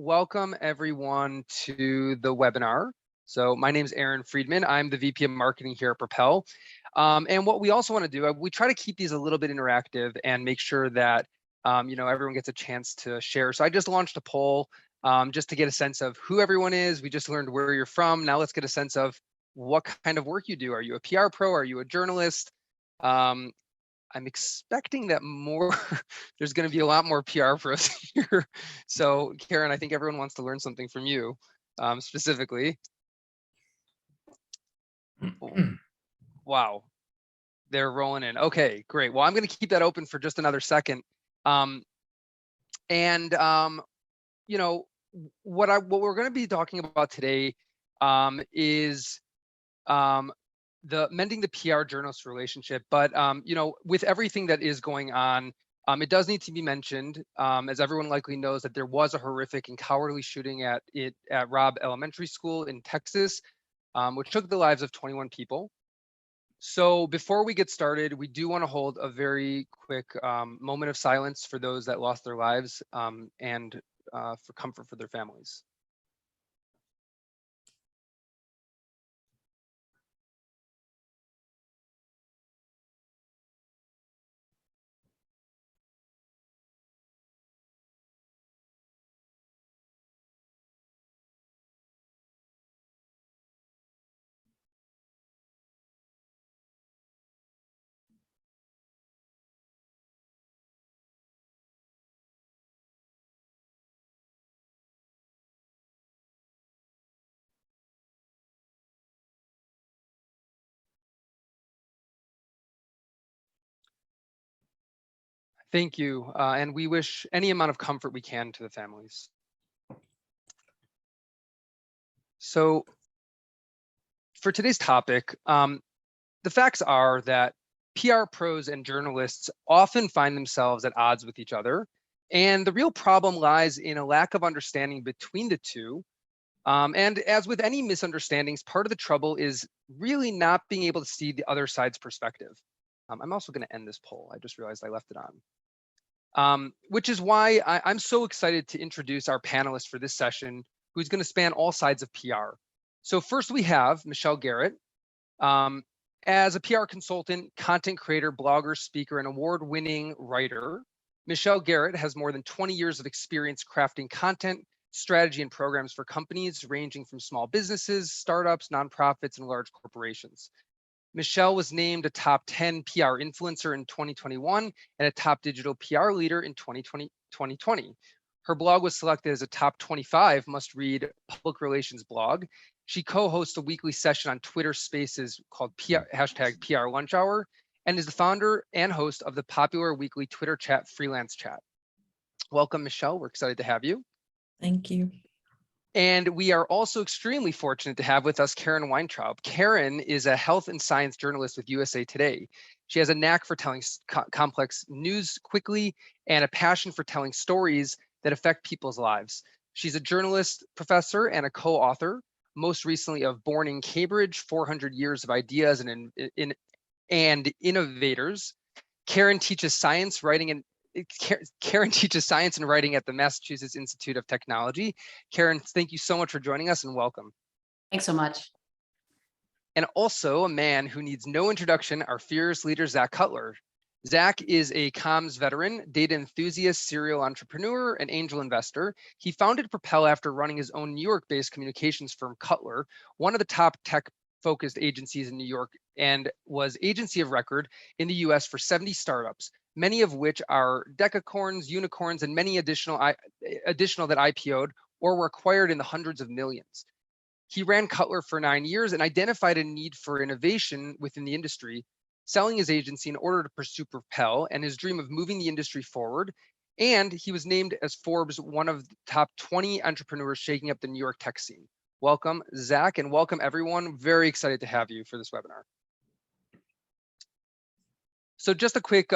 welcome everyone to the webinar. So my name is Aaron Friedman. I'm the VP of Marketing here at Propel. And what we also want to do, we try to keep these a little bit interactive and make sure that everyone gets a chance to share. So I just launched a poll just to get a sense of who everyone is. We just learned where you're from. Now let's get a sense of what kind of work you do. Are you a PR pro? Are you a journalist? I'm expecting that there's going to be a lot more PR pros here. So Karen, I think everyone wants to learn something from you specifically. Wow, they're rolling in. Okay, great. Well, I'm going to keep that open for just another second. What we're going to be talking about today is the mending the PR journalist relationship. But with everything that is going on, it does need to be mentioned, as everyone likely knows, that there was a horrific and cowardly shooting at Robb Elementary School in Texas, which took the lives of 21 people. So before we get started, we do want to hold a very quick moment of silence for those that lost their lives and for comfort for their families. Thank you, and we wish any amount of comfort we can to the families. So for today's topic, the facts are that PR pros and journalists often find themselves at odds with each other, and the real problem lies in a lack of understanding between the two. And as with any misunderstandings, part of the trouble is really not being able to see the other side's perspective. I'm also going to end this poll. I just realized I left it on. Which is why I'm so excited to introduce our panelist for this session, who's going to span all sides of PR. So first we have Michelle Garrett. As a PR consultant, content creator, blogger, speaker, and award-winning writer, Michelle Garrett has more than 20 years of experience crafting content, strategy, and programs for companies ranging from small businesses, startups, nonprofits, and large corporations. Michelle was named a top 10 PR influencer in 2021 and a top digital PR leader in 2020. Her blog was selected as a top 25 must-read public relations blog. She co-hosts a weekly session on Twitter Spaces called #PR Lunch Hour, and is the founder and host of the popular weekly Twitter chat Freelance Chat. Welcome, Michelle. We're excited to have you. Thank you. And we are also extremely fortunate to have with us Karen Weintraub. Karen is a health and science journalist with USA Today. She has a knack for telling complex news quickly and a passion for telling stories that affect people's lives. She's a journalist, professor, and a co-author, most recently of Born in Cambridge, 400 Years of Ideas and Innovators. Karen teaches science, writing, and Karen teaches science and writing at the Massachusetts Institute of Technology. Karen, thank you so much for joining us and welcome. Thanks so much. And also a man who needs no introduction, our fearless leader, Zach Cutler. Zach is a comms veteran, data enthusiast, serial entrepreneur, and angel investor. He founded Propel after running his own New York-based communications firm, Cutler, one of the top tech-focused agencies in New York, and was agency of record in the US for 70 startups, many of which are decacorns, unicorns, and many additional that IPO'd or were acquired in the hundreds of millions. He ran Cutler for 9 years and identified a need for innovation within the industry, selling his agency in order to pursue Propel and his dream of moving the industry forward. And he was named as Forbes one of the top 20 entrepreneurs shaking up the New York tech scene. Welcome, Zach, and welcome everyone. Very excited to have you for this webinar. So just a quick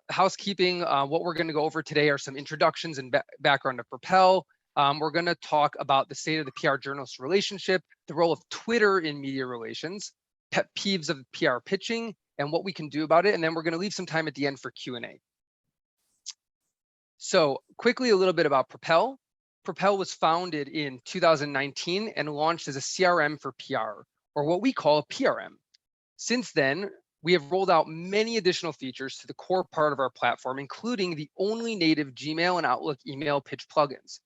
housekeeping. What we're going to go over today are some introductions and background of Propel. We're going to talk about the state of the PR journalist relationship, the role of Twitter in media relations, pet peeves of PR pitching, and what we can do about it. And then we're going to leave some time at the end for Q&A. So quickly, a little bit about Propel. Propel was founded in 2019 and launched as a CRM for PR, or what we call a PRM. Since then, we have rolled out many additional features to the core part of our platform, including the only native Gmail and Outlook email pitch plugins,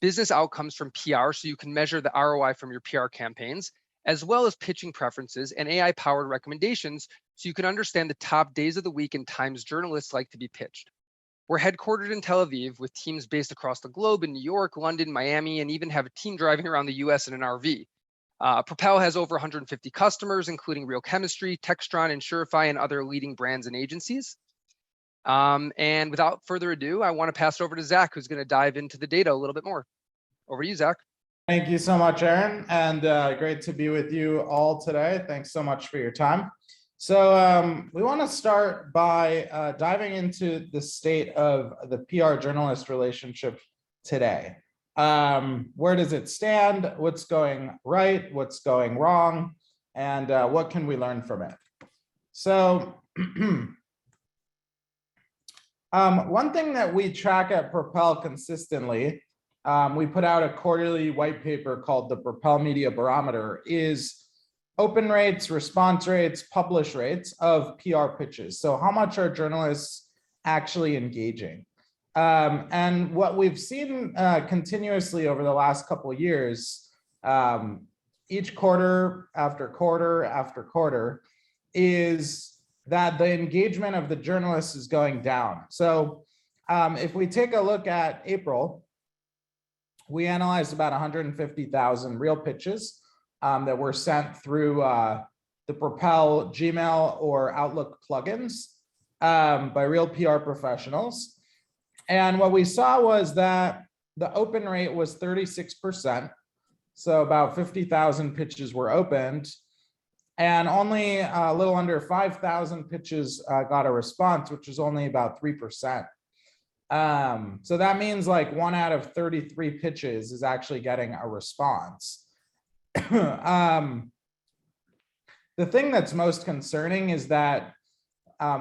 business outcomes from PR so you can measure the ROI from your PR campaigns, as well as pitching preferences and AI-powered recommendations so you can understand the top days of the week and times journalists like to be pitched. We're headquartered in Tel Aviv with teams based across the globe in New York, London, Miami, and even have a team driving around the US in an RV. Propel has over 150 customers, including Real Chemistry, Textron, Insurify, and other leading brands and agencies. And without further ado, I want to pass it over to Zach, who's going to dive into the data a little bit more. Over to you, Zach. Thank you so much, Aaron, and great to be with you all today. Thanks so much for your time. So we want to start by diving into the state of the PR journalist relationship today. Where does it stand? What's going right? What's going wrong? And what can we learn from it? So one thing that we track at Propel consistently, we put out a quarterly white paper called the Propel Media Barometer, is open rates, response rates, publish rates of PR pitches. So how much are journalists actually engaging? And what we've seen continuously over the last couple of years, each quarter after quarter after quarter, is that the engagement of the journalists is going down. So if we take a look at April, we analyzed about 150,000 real pitches that were sent through the Propel Gmail or Outlook plugins by real PR professionals. And what we saw was that the open rate was 36%. So about 50,000 pitches were opened, and only a little under 5,000 pitches got a response, which is only about 3%. So that means like 1 out of 33 pitches is actually getting a response. The thing that's most concerning is that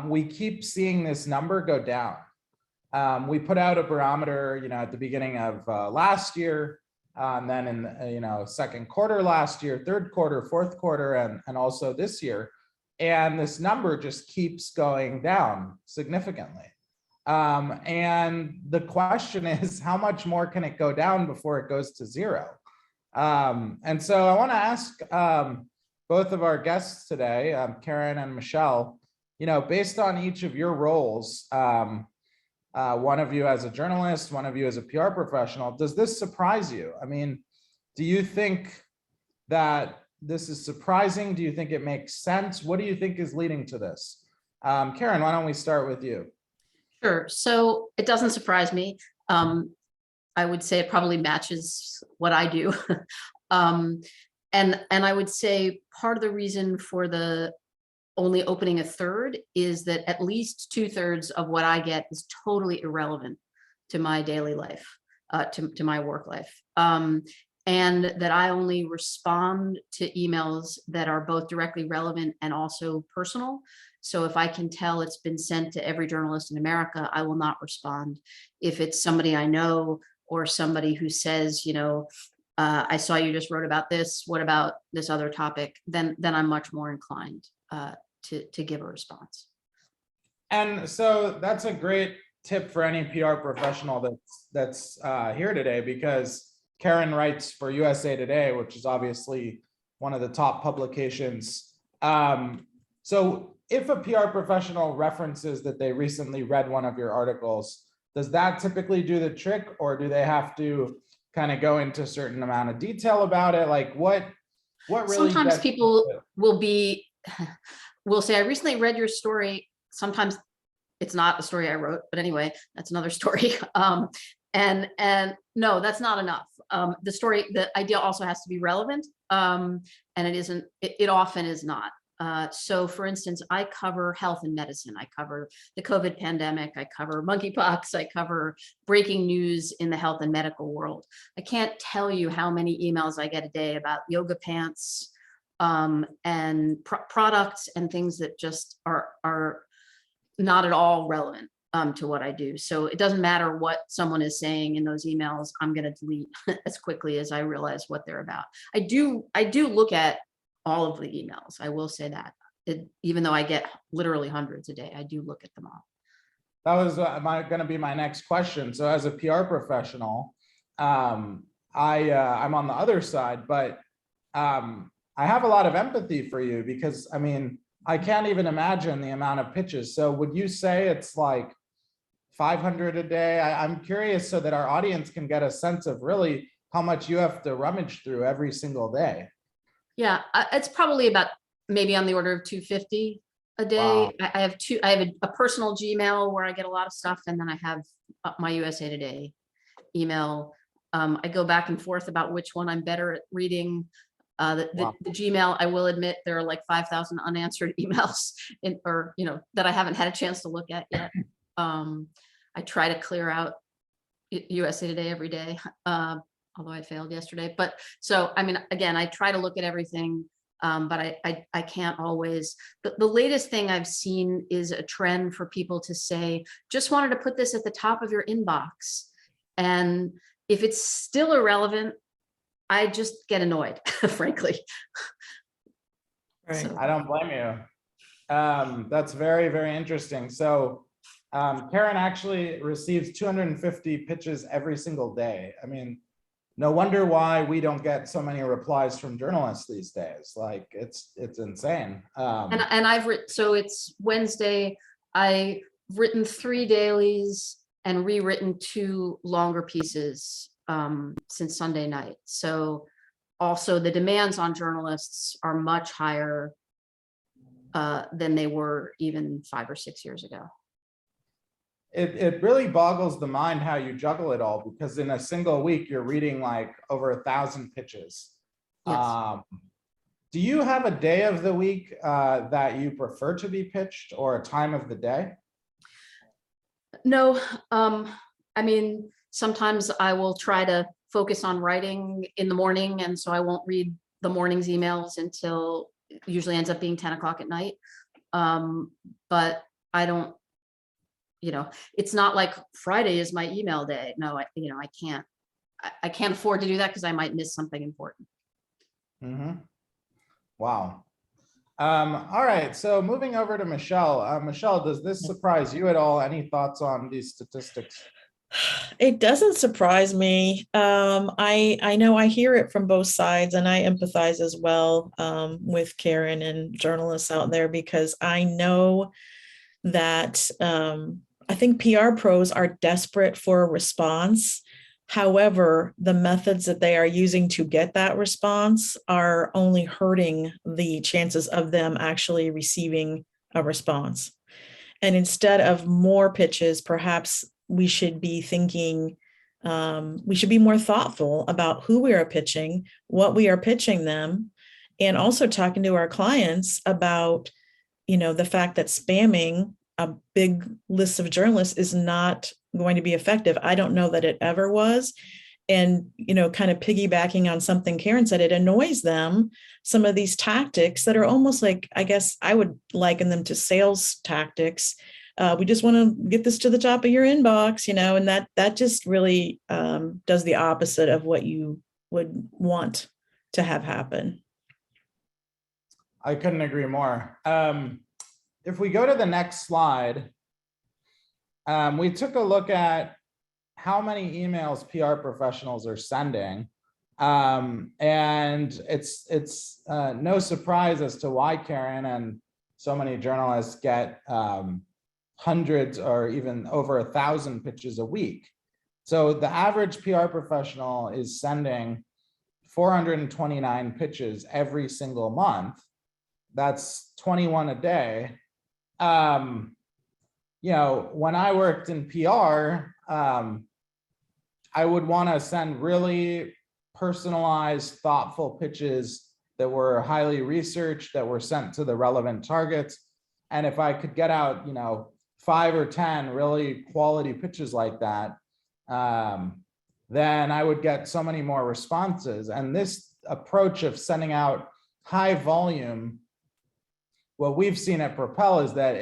we keep seeing this number go down. We put out a barometer, at the beginning of last year, and then in second quarter last year, third quarter, fourth quarter, and also this year, and this number just keeps going down significantly. And the question is, how much more can it go down before it goes to zero? And so I want to ask both of our guests today, Karen and Michelle, based on each of your roles, one of you as a journalist, one of you as a PR professional, does this surprise you? I mean, do you think that this is surprising? Do you think it makes sense? What do you think is leading to this? Karen, why don't we start with you? Sure. So it doesn't surprise me. I would say it probably matches what I do. And I would say part of the reason for the only opening a third is that at least 2/3 of what I get is totally irrelevant to my daily life, to my work life. And that I only respond to emails that are both directly relevant and also personal. So if I can tell it's been sent to every journalist in America, I will not respond. If it's somebody I know or somebody who says, I saw you just wrote about this, what about this other topic, then I'm much more inclined to give a response. And so that's a great tip for any PR professional that's here today, because Karen writes for USA Today, which is obviously one of the top publications. So if a PR professional references that they recently read one of your articles, does that typically do the trick, or do they have to kind of go into a certain amount of detail about it? Like what really? Sometimes people will say, I recently read your story. Sometimes it's not a story I wrote, but anyway, that's another story. And no, that's not enough. The idea also has to be relevant. And it often is not. So for instance, I cover health and medicine. I cover the COVID pandemic. I cover monkeypox. I cover breaking news in the health and medical world. I can't tell you how many emails I get a day about yoga pants, and products and things that just are not at all relevant. to what I do. So it doesn't matter what someone is saying in those emails, I'm going to delete as quickly as I realize what they're about. I do look at all of the emails. I will say that. Even though I get literally hundreds a day, I do look at them all. That was going to be my next question. So as a PR professional, I'm on the other side, but I have a lot of empathy for you because, I mean, I can't even imagine the amount of pitches. So would you say it's like 500 a day? I'm curious so that our audience can get a sense of really how much you have to rummage through every single day. Yeah, it's probably about maybe on the order of 250 a day. Wow. I have a personal Gmail where I get a lot of stuff, and then I have my USA Today email. I go back and forth about which one I'm better at reading. The Gmail, I will admit, there are like 5,000 unanswered emails that I haven't had a chance to look at yet. I try to clear out USA Today every day, although I failed yesterday. But so, I mean, again, I try to look at everything. But I can't always. The latest thing I've seen is a trend for people to say, just wanted to put this at the top of your inbox. And if it's still irrelevant, I just get annoyed, frankly. Right. So, I don't blame you. That's very, very interesting. So Karen actually receives 250 pitches every single day. I mean, no wonder why we don't get so many replies from journalists these days. Like it's insane. and I've written, so it's Wednesday. I've written 3 dailies and rewritten 2 longer pieces since Sunday night. So also the demands on journalists are much higher than they were even 5 or 6 years ago. It really boggles the mind how you juggle it all, because in a single week, you're reading like over 1,000 pitches. Yes. Do you have a day of the week that you prefer to be pitched, or a time of the day? No, I mean, sometimes I will try to focus on writing in the morning, and so I won't read the morning's emails until it usually ends up being 10 o'clock at night. But I don't, it's not like Friday is my email day. No, I can't afford to do that because I might miss something important. Mm-hmm. Wow. All right, so moving over to Michelle. Michelle, does this surprise you at all? Any thoughts on these statistics? It doesn't surprise me. I know I hear it from both sides, and I empathize as well with Karen and journalists out there, because I know that I think PR pros are desperate for a response. However, the methods that they are using to get that response are only hurting the chances of them actually receiving a response. And instead of more pitches, perhaps we should be thinking, we should be more thoughtful about who we are pitching, what we are pitching them, and also talking to our clients about, the fact that spamming a big list of journalists is not going to be effective. I don't know that it ever was. And, kind of piggybacking on something Karen said, it annoys them, some of these tactics that are almost like, I guess I would liken them to sales tactics. We just want to get this to the top of your inbox, and that just really does the opposite of what you would want to have happen. I couldn't agree more. If we go to the next slide, we took a look at how many emails PR professionals are sending. And it's no surprise as to why Karen and so many journalists get hundreds or even over 1,000 pitches a week. So the average PR professional is sending 429 pitches every single month. That's 21 a day. When I worked in PR, I would want to send really personalized, thoughtful pitches that were highly researched, that were sent to the relevant targets. And if I could get out, 5 or 10 really quality pitches like that, then I would get so many more responses. And this approach of sending out high volume, what we've seen at Propel is that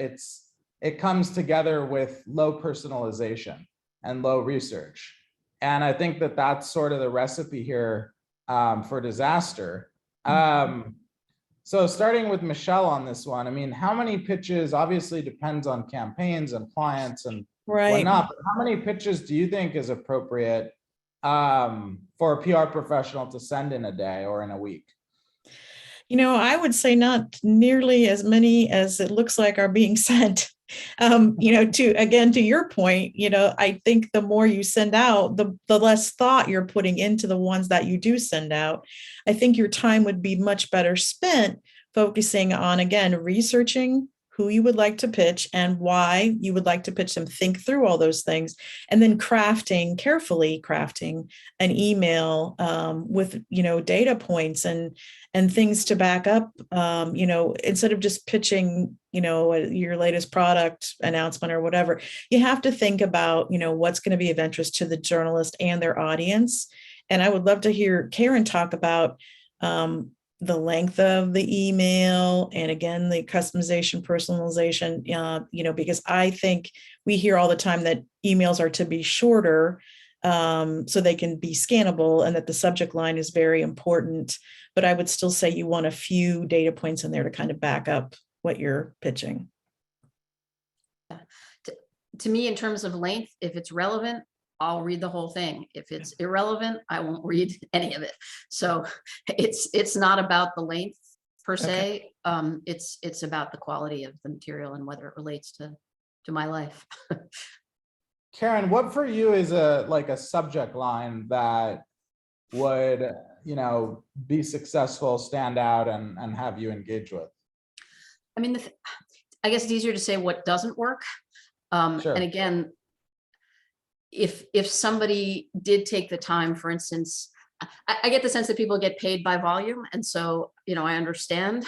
it comes together with low personalization and low research. And I think that that's sort of the recipe here for disaster. So starting with Michelle on this one, I mean, how many pitches, obviously depends on campaigns and clients and whatnot, but how many pitches do you think is appropriate for a PR professional to send in a day or in a week? I would say not nearly as many as it looks like are being sent. To your point, I think the more you send out, the less thought you're putting into the ones that you do send out. I think your time would be much better spent focusing on, again, researching who you would like to pitch and why you would like to pitch them. Think through all those things, and then carefully crafting an email with data points and things to back up. Instead of just pitching your latest product announcement or whatever, you have to think about what's going to be of interest to the journalist and their audience. And I would love to hear Karen talk about the length of the email, and again, the customization, personalization, because I think we hear all the time that emails are to be shorter so they can be scannable, and that the subject line is very important. But I would still say you want a few data points in there to kind of back up what you're pitching. To me, in terms of length, if it's relevant, I'll read the whole thing. If it's irrelevant, I won't read any of it. So it's not about the length per se. It's about the quality of the material and whether it relates to my life. Karen, what for you is a subject line that would be successful, stand out, and have you engage with? I mean, I guess it's easier to say what doesn't work. Sure. And again, if somebody did take the time, for instance, I get the sense that people get paid by volume. And so, I understand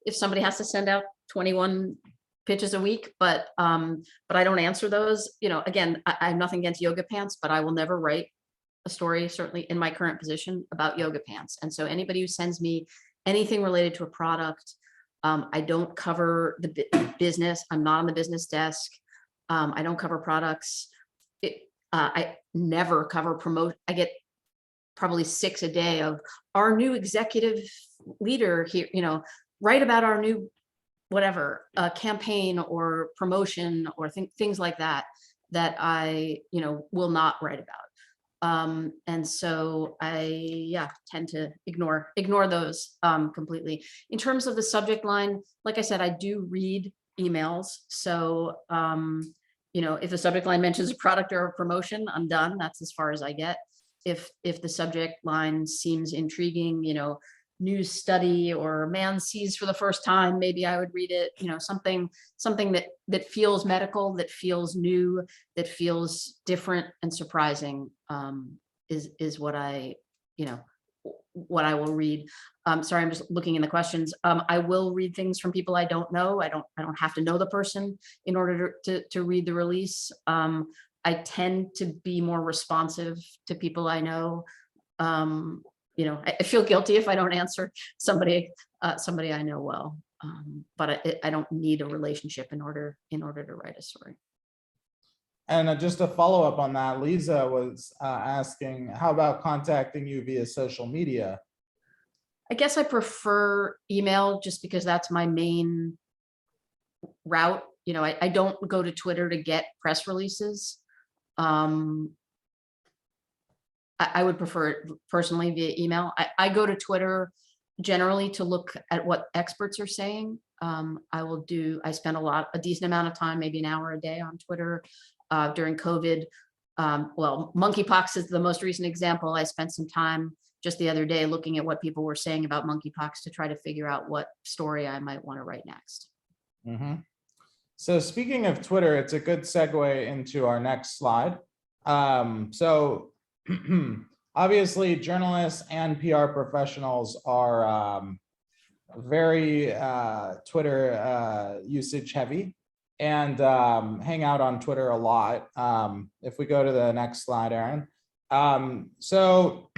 if somebody has to send out 21 pitches a week, but I don't answer those. Again, I have nothing against yoga pants, but I will never write a story, certainly in my current position, about yoga pants. And so anybody who sends me anything related to a product, I don't cover the business. I'm not on the business desk. I don't cover products. I never cover promote. I get probably 6 a day of our new executive leader here, write about our new whatever campaign or promotion or things like that I will not write about. And so I tend to ignore those completely. In terms of the subject line, like I said, I do read emails. So if the subject line mentions a product or a promotion, I'm done. That's as far as I get. If the subject line seems intriguing, news study or man sees for the first time, maybe I would read it. Something that feels medical, that feels new, that feels different and surprising is what I will read. Sorry, I'm just looking in the questions. I will read things from people I don't know. I don't have to know the person in order to read the release. I tend to be more responsive to people I know. I feel guilty if I don't answer somebody I know well. But I don't need a relationship in order to write a story. And just a follow up on that, Lisa was asking, how about contacting you via social media? I guess I prefer email just because that's my main route. I don't go to Twitter to get press releases. I would prefer it personally via email. I go to Twitter generally to look at what experts are saying. I spend a decent amount of time, maybe an hour a day on Twitter. During COVID, monkeypox is the most recent example. I spent some time just the other day looking at what people were saying about monkeypox to try to figure out what story I might want to write next. Mm-hmm. So speaking of Twitter, it's a good segue into our next slide. So obviously journalists and PR professionals are very Twitter usage heavy and hang out on Twitter a lot. If we go to the next slide, Aaron. So,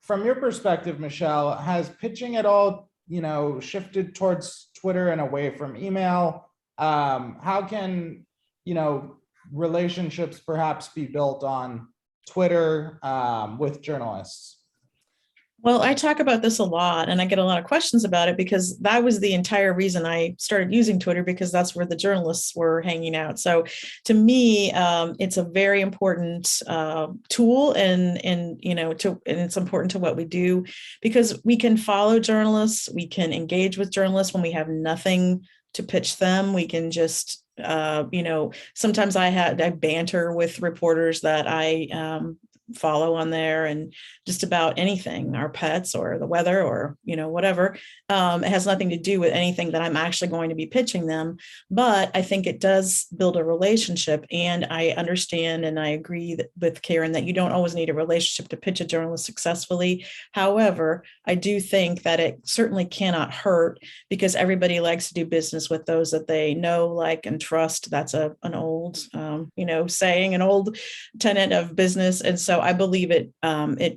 from your perspective, Michelle, has pitching at all, shifted towards Twitter and away from email? How can, relationships perhaps be built on Twitter with journalists? Well, I talk about this a lot and I get a lot of questions about it because that was the entire reason I started using Twitter, because that's where the journalists were hanging out. So to me, it's a very important tool, and it's important to what we do, because we can follow journalists, we can engage with journalists when we have nothing to pitch them. We can just sometimes I banter with reporters that I follow on there, and just about anything, our pets or the weather or whatever. It has nothing to do with anything that I'm actually going to be pitching them, but I think it does build a relationship. And I understand and I agree with Karen that you don't always need a relationship to pitch a journalist successfully. However, I do think that it certainly cannot hurt, because everybody likes to do business with those that they know, like, and trust. That's an old saying, an old tenet of business. And so I believe it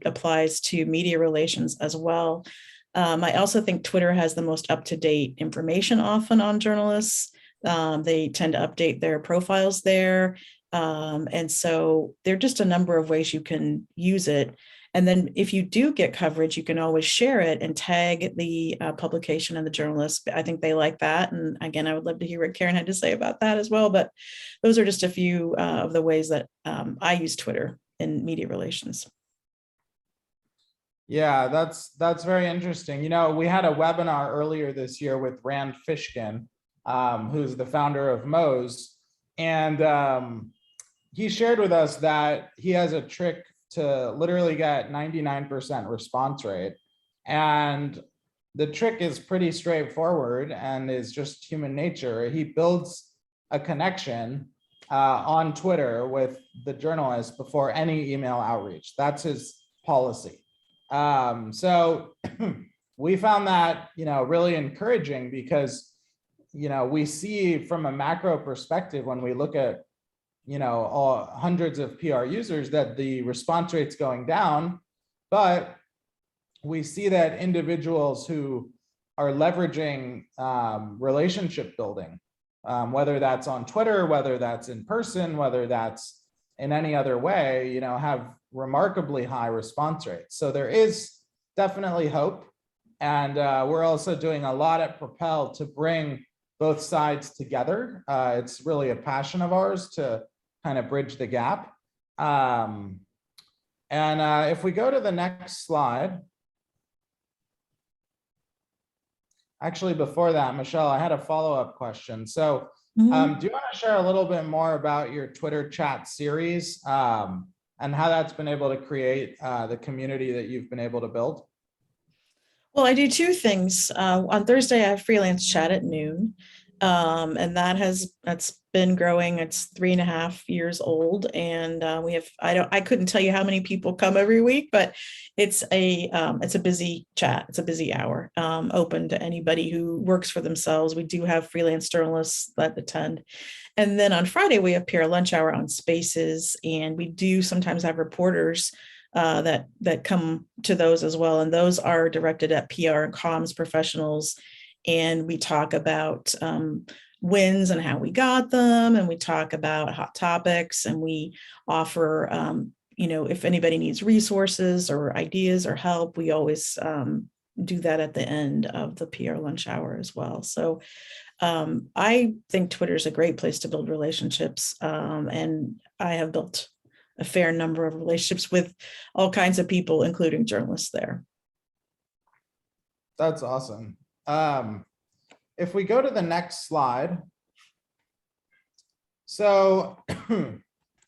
applies to media relations as well. I also think Twitter has the most up-to-date information often on journalists. They tend to update their profiles there. And so there are just a number of ways you can use it. And then if you do get coverage, you can always share it and tag the publication and the journalist. I think they like that. And again, I would love to hear what Karen had to say about that as well. But those are just a few of the ways that I use Twitter in media relations. Yeah, that's very interesting. We had a webinar earlier this year with Rand Fishkin, who's the founder of Moe's, and he shared with us that he has a trick to literally get 99% response rate. And the trick is pretty straightforward and is just human nature. He builds a connection on Twitter with the journalist before any email outreach. That's his policy. So we found that, really encouraging, because, we see from a macro perspective, when we look at, hundreds of PR users, that the response rate's going down, but we see that individuals who are leveraging relationship building, whether that's on Twitter, whether that's in person, whether that's in any other way, have remarkably high response rates. So there is definitely hope. And we're also doing a lot at Propel to bring both sides together. It's really a passion of ours to kind of bridge the gap. If we go to the next slide. Actually, before that, Michelle, I had a follow-up question. So do you want to share a little bit more about your Twitter chat series and how that's been able to create the community that you've been able to build? Well, I do two things. On Thursday, I have freelance chat at noon. And that's been growing. It's 3.5 years old. And I couldn't tell you how many people come every week, but it's a busy chat. It's a busy hour, open to anybody who works for themselves. We do have freelance journalists that attend. And then on Friday, we have PR lunch hour on Spaces. And we do sometimes have reporters that come to those as well. And those are directed at PR and comms professionals. And we talk about wins and how we got them. And we talk about hot topics, and we offer, if anybody needs resources or ideas or help, we always do that at the end of the PR lunch hour as well. So I think Twitter is a great place to build relationships. And I have built a fair number of relationships with all kinds of people, including journalists there. That's awesome. If we go to the next slide. So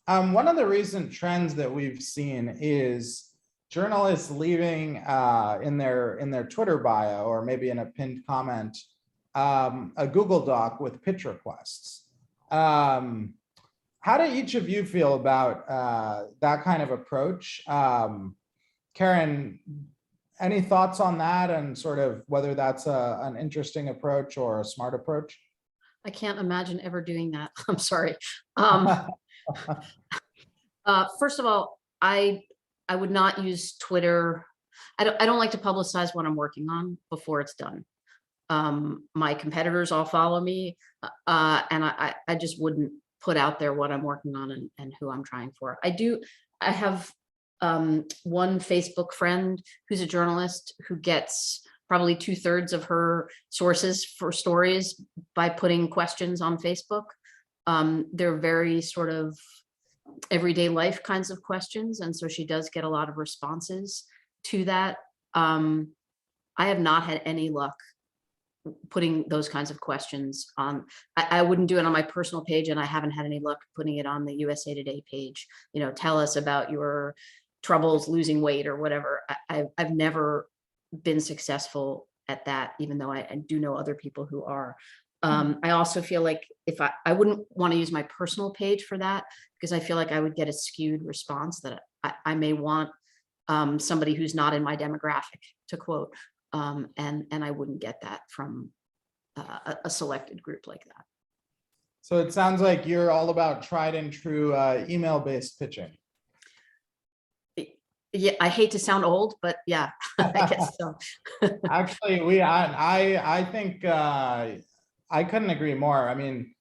one of the recent trends that we've seen is journalists leaving in their Twitter bio, or maybe in a pinned comment, a Google Doc with pitch requests. How do each of you feel about that kind of approach? Karen, any thoughts on that, and sort of whether that's an interesting approach or a smart approach? I can't imagine ever doing that. I'm sorry. First of all, I would not use Twitter. I don't like to publicize what I'm working on before it's done. My competitors all follow me, and I just wouldn't put out there what I'm working on and who I'm trying for. I have one Facebook friend who's a journalist who gets probably 2/3 of her sources for stories by putting questions on Facebook. They're very sort of everyday life kinds of questions, and so she does get a lot of responses to that. I have not had any luck putting those kinds of questions on. I wouldn't do it on my personal page, and I haven't had any luck putting it on the USA Today page. You know, tell us about your troubles losing weight or whatever. I've never been successful at that, even though I do know other people who are. I also feel like if I wouldn't want to use my personal page for that, because I feel like I would get a skewed response that I may want somebody who's not in my demographic to quote, and I wouldn't get that from a selected group like that. So it sounds like you're all about tried and true email-based pitching. Yeah, I hate to sound old, but yeah, I guess so. Actually, I think I couldn't agree more. I mean,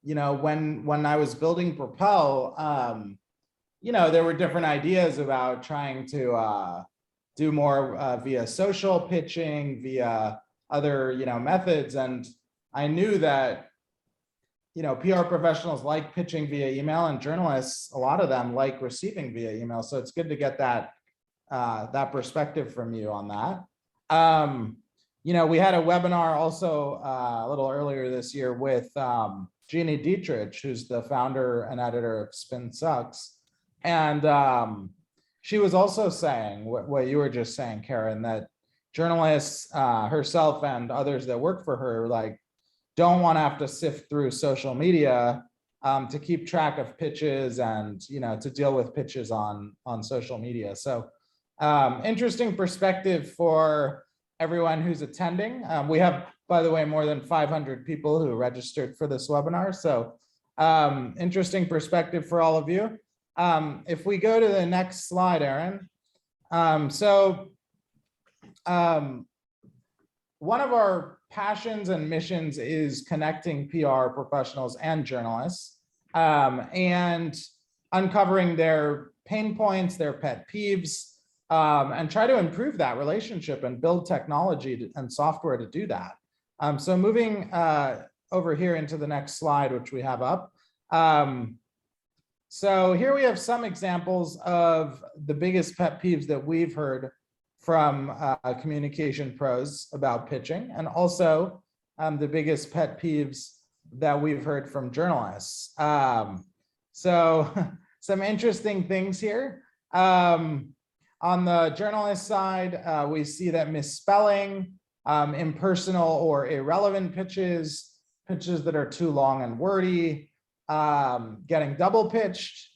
you know, when I was building Propel, you know, there were different ideas about trying to do more via social pitching, via other, you know, methods. And I knew that, you know, PR professionals like pitching via email, and journalists, a lot of them like receiving via email. So it's good to get that that perspective from you on that. You know, we had a webinar also a little earlier this year with Jeannie Dietrich, who's the founder and editor of Spin Sucks. And she was also saying what you were just saying, Karen, that journalists herself and others that work for her, like, don't want to have to sift through social media to keep track of pitches and, you know, to deal with pitches on social media. So interesting perspective for everyone who's attending. We have, by the way, more than 500 people who registered for this webinar. So interesting perspective for all of you. If we go to the next slide, Aaron. One of our passions and missions is connecting PR professionals and journalists and uncovering their pain points, their pet peeves, and try to improve that relationship and build technology and software to do that. So moving over here into the next slide, which we have up. So here we have some examples of the biggest pet peeves that we've heard from communication pros about pitching, and also the biggest pet peeves that we've heard from journalists. So some interesting things here. On the journalist side, we see that misspelling, impersonal or irrelevant pitches, pitches that are too long and wordy, getting double pitched,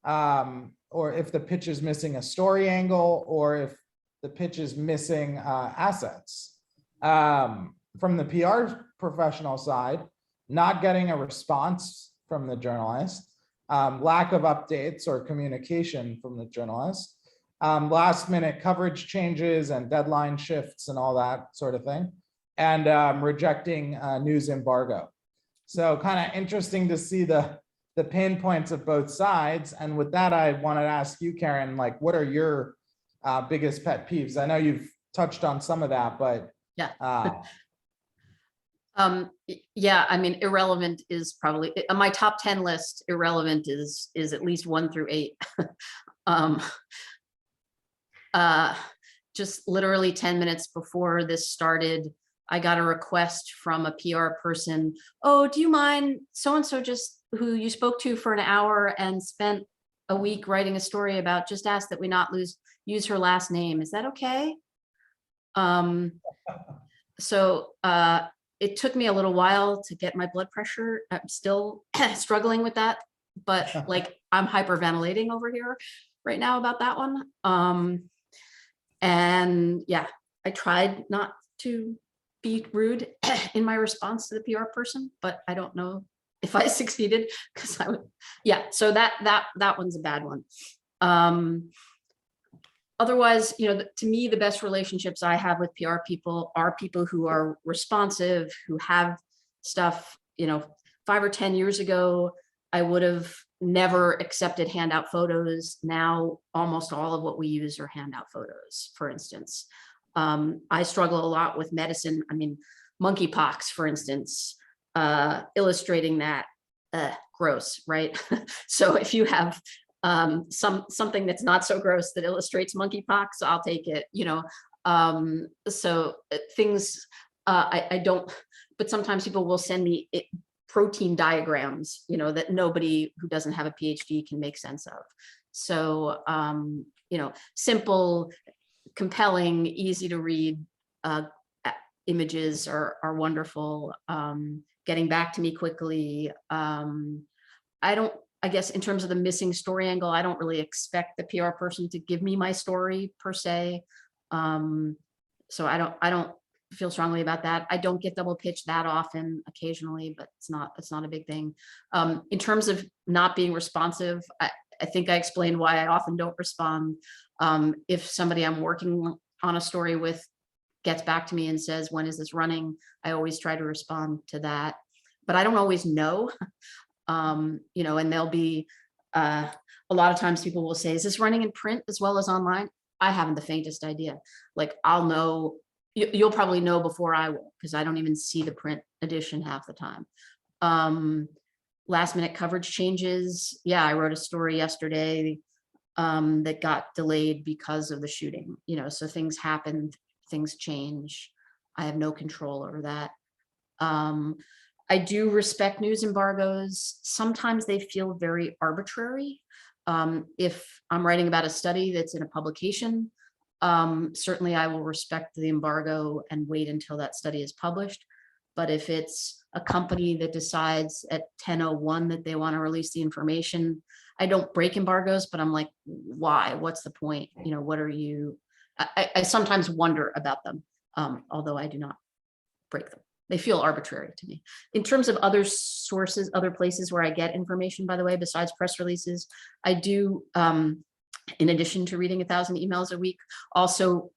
or if the pitch is missing a story angle, or if the pitch is missing assets. From the PR professional side, not getting a response from the journalist, lack of updates or communication from the journalist, last minute coverage changes and deadline shifts and all that sort of thing, and rejecting news embargo. So kind of interesting to see the pain points of both sides. And with that, I wanted to ask you, Karen, like, what are your biggest pet peeves? I know you've touched on some of that, but yeah. Yeah, I mean, irrelevant is probably on my top 10 list. Irrelevant is at least 1 through 8. Just literally 10 minutes before this started, I got a request from a PR person. Oh, do you mind so-and-so just who you spoke to for an hour and spent a week writing a story about, just asked that we not use her last name. Is that okay? So it took me a little while to get my blood pressure. I'm still struggling with that, but like I'm hyperventilating over here right now about that one. And yeah, I tried not to be rude in my response to the PR person, but I don't know if I succeeded because I would, yeah. So that one's a bad one. otherwise, to me, the best relationships I have with PR people are people who are responsive, who have stuff. 5 or 10 years ago, I would have never accepted handout photos. Now, almost all of what we use are handout photos, for instance. I struggle a lot with medicine. I mean, monkeypox, for instance, illustrating that, gross, right? So if you have something that's not so gross that illustrates monkeypox, I'll take it, so things, I don't, but sometimes people will send me protein diagrams, that nobody who doesn't have a PhD can make sense of. So, simple, compelling, easy to read images are wonderful. Getting back to me quickly. I guess in terms of the missing story angle, I don't really expect the PR person to give me my story per se. So I don't feel strongly about that. I don't get double pitched that often, occasionally, but it's not a big thing. In terms of not being responsive, I think I explained why I often don't respond. If somebody I'm working on a story with gets back to me and says, when is this running? I always try to respond to that, but I don't always know. And there'll be a lot of times people will say, is this running in print as well as online? I haven't the faintest idea. Like, I'll know, you'll probably know before I will, because I don't even see the print edition half the time. Last minute coverage changes. Yeah, I wrote a story yesterday that got delayed because of the shooting, so things happen, things change. I have no control over that. I do respect news embargoes. Sometimes they feel very arbitrary. If I'm writing about a study that's in a publication, certainly I will respect the embargo and wait until that study is published. But if it's a company that decides at 10:01 that they want to release the information, I don't break embargoes, but I'm like, why? What's the point? What are you? I sometimes wonder about them, although I do not break them. They feel arbitrary to me. In terms of other sources, other places where I get information, by the way, besides press releases, I do, in addition to reading 1,000 emails a week, also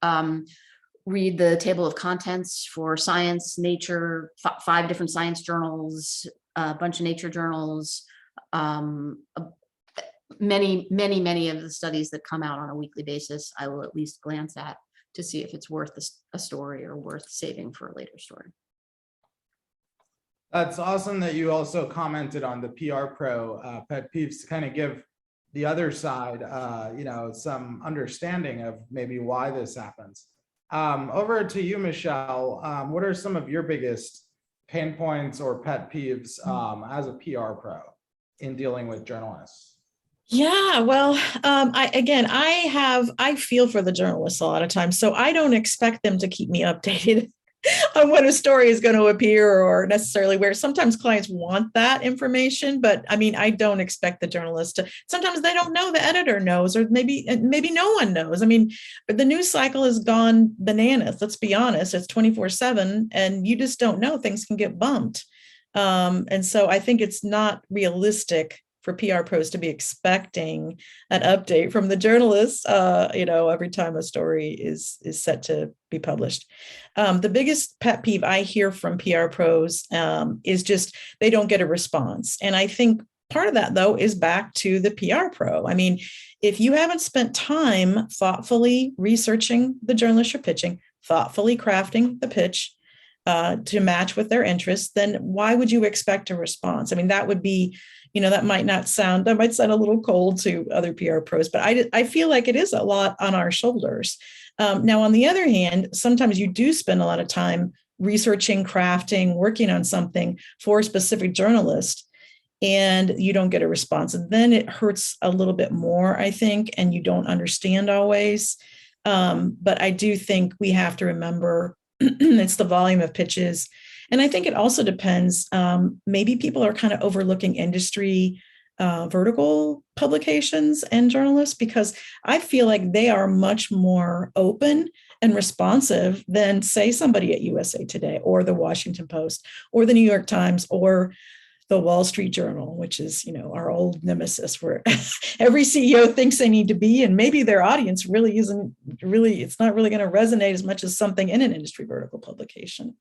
read the table of contents for science, nature, 5 different science journals, a bunch of nature journals, many of the studies that come out on a weekly basis, I will at least glance at to see if it's worth a story or worth saving for a later story. That's awesome that you also commented on the PR Pro pet peeves to kind of give the other side, some understanding of maybe why this happens. Over to you, Michelle. What are some of your biggest pain points or pet peeves as a PR Pro in dealing with journalists? Yeah, well, I feel for the journalists a lot of times, so I don't expect them to keep me updated on when a story is going to appear or necessarily where. Sometimes clients want that information, but I mean, I don't expect the journalist to. Sometimes they don't know, the editor knows, or maybe no one knows. I mean, but the news cycle has gone bananas. Let's be honest, it's 24/7 and you just don't know, things can get bumped. And so I think it's not realistic for PR pros to be expecting an update from the journalists, every time a story is set to be published. The biggest pet peeve I hear from PR pros is just they don't get a response. And I think part of that, though, is back to the PR pro. I mean, if you haven't spent time thoughtfully researching the journalist you're pitching, thoughtfully crafting the pitch to match with their interests, then why would you expect a response? I mean, that would be, that might sound a little cold to other PR pros, but I feel like it is a lot on our shoulders. Now, on the other hand, sometimes you do spend a lot of time researching, crafting, working on something for a specific journalist, and you don't get a response. And then it hurts a little bit more, I think, and you don't understand always. But I do think we have to remember it's the volume of pitches. And I think it also depends. Maybe people are kind of overlooking industry vertical publications and journalists, because I feel like they are much more open and responsive than, say, somebody at USA Today or the Washington Post or the New York Times or the Wall Street Journal, which is, our old nemesis, where every CEO thinks they need to be, and maybe their audience really isn't really, it's not really going to resonate as much as something in an industry vertical publication.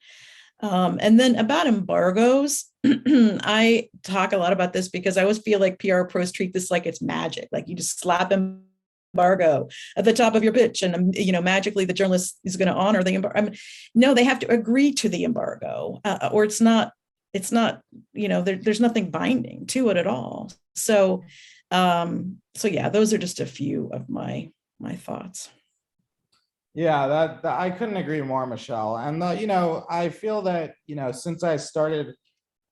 And then about embargoes, I talk a lot about this because I always feel like PR pros treat this like it's magic. Like you just slap embargo at the top of your pitch, and magically the journalist is going to honor the embargo. No, they have to agree to the embargo, or it's not. There's nothing binding to it at all. So yeah, those are just a few of my thoughts. Yeah, that I couldn't agree more, Michelle. And I feel that since I started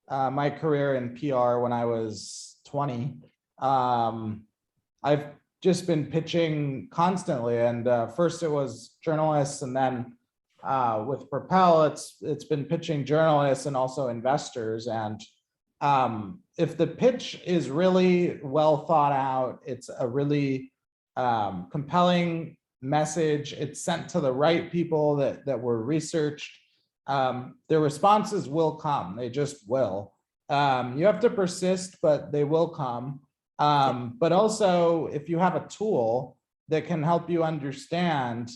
my career in PR when I was 20, I've just been pitching constantly. And first it was journalists, and then with Propel, it's been pitching journalists and also investors. And if the pitch is really well thought out, it's a really compelling message, it's sent to the right people that were researched, their responses will come. They just will. You have to persist, but they will come. But also, if you have a tool that can help you understand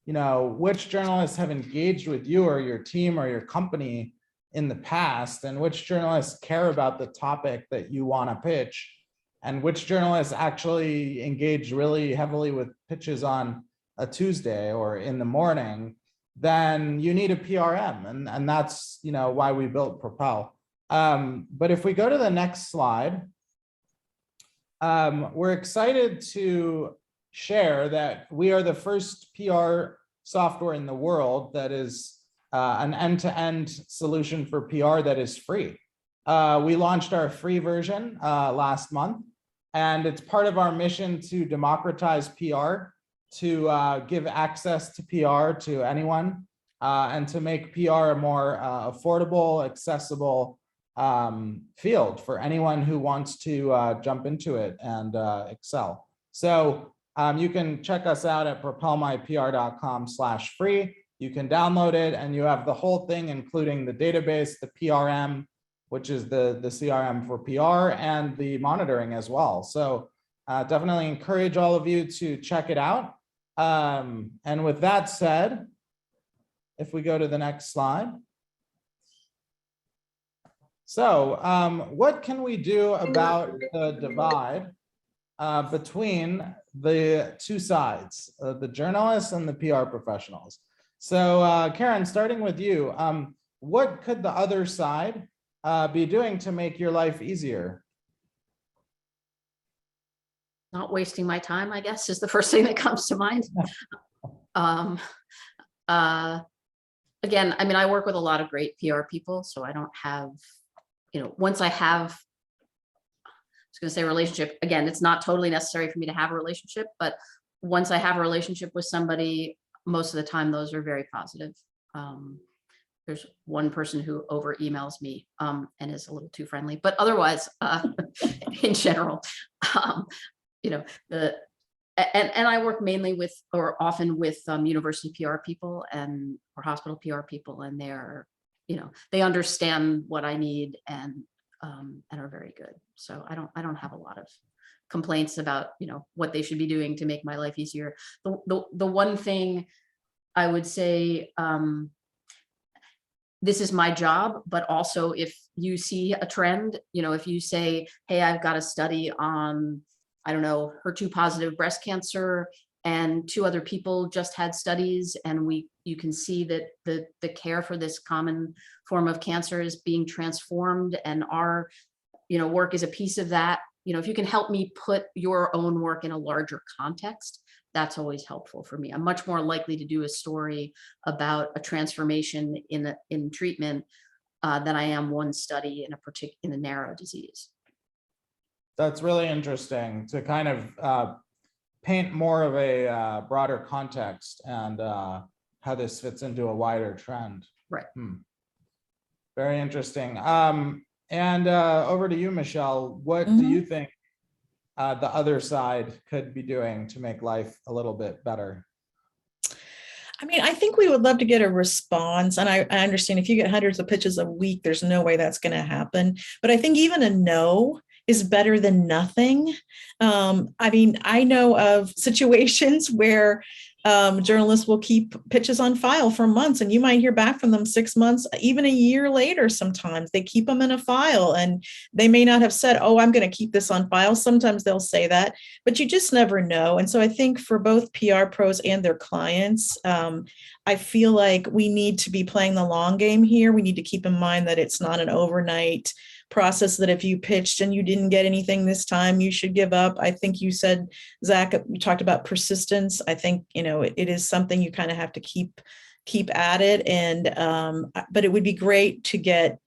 which journalists have engaged with you or your team or your company in the past, and which journalists care about the topic that you want to pitch, and which journalists actually engage really heavily with pitches on a Tuesday or in the morning, then you need a PRM. And that's why we built Propel. But if we go to the next slide, we're excited to share that we are the first PR software in the world that is an end-to-end solution for PR that is free. We launched our free version last month, and it's part of our mission to democratize PR, to give access to PR to anyone, and to make PR a more affordable, accessible field for anyone who wants to jump into it and excel. So you can check us out at propelmypr.com/free. You can download it, and you have the whole thing, including the database, the PRM, which is the CRM for PR, and the monitoring as well. So definitely encourage all of you to check it out. And with that said, if we go to the next slide. So what can we do about the divide between the two sides, the journalists and the PR professionals? So Karen, starting with you, what could the other side be doing to make your life easier? Not wasting my time, I guess, is the first thing that comes to mind. Again, I work with a lot of great PR people, so I don't have, once I have, I was going to say relationship, again, it's not totally necessary for me to have a relationship, but once I have a relationship with somebody, most of the time, those are very positive. There's one person who over emails me and is a little too friendly, but otherwise, in general, and I work mainly with, or often with, university PR people or hospital PR people, and they're, they understand what I need and are very good. So I don't have a lot of complaints about, what they should be doing to make my life easier. The one thing I would say, this is my job, but also if you see a trend, if you say, hey, I've got a study on, I don't know, HER2 positive breast cancer, and 2 other people just had studies, and you can see that the care for this common form of cancer is being transformed, and our, work is a piece of that. If you can help me put your own work in a larger context, that's always helpful for me. I'm much more likely to do a story about a transformation in treatment than I am one study in a narrow disease. That's really interesting to kind of paint more of a broader context and how this fits into a wider trend. Right. Very interesting. And over to you, Michelle. What do you think the other side could be doing to make life a little bit better? I mean, I think we would love to get a response. And I understand if you get hundreds of pitches a week, there's no way that's going to happen. But I think even a no is better than nothing. I mean, I know of situations where journalists will keep pitches on file for months, and you might hear back from them 6 months, even a year later. Sometimes they keep them in a file, and they may not have said, oh, I'm going to keep this on file. Sometimes they'll say that, but you just never know. And so I think for both PR pros and their clients, I feel like we need to be playing the long game here. We need to keep in mind that it's not an overnight process, that if you pitched and you didn't get anything this time, you should give up. I think you said, Zach, you talked about persistence. I think, it is something you kind of have to keep at it. And, but it would be great to get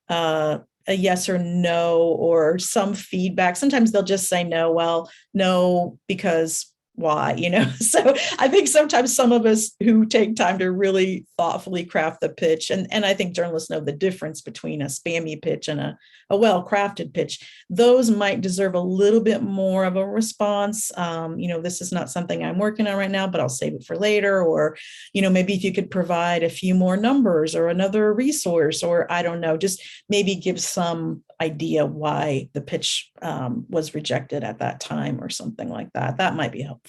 a yes or no, or some feedback. Sometimes they'll just say no, well, no, because why, so I think sometimes some of us who take time to really thoughtfully craft the pitch, and I think journalists know the difference between a spammy pitch and a well-crafted pitch, those might deserve a little bit more of a response. This is not something I'm working on right now, but I'll save it for later. Or, maybe if you could provide a few more numbers or another resource, or I don't know, just maybe give some idea why the pitch was rejected at that time or something like that. That might be helpful.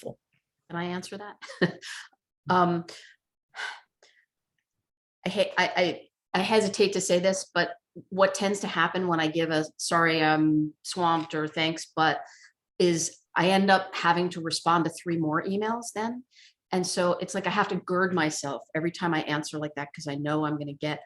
Can I answer that? I hesitate to say this, but what tends to happen when I give a sorry, I'm swamped or thanks, but is I end up having to respond to 3 more emails then. And so it's like I have to gird myself every time I answer like that, because I know I'm going to get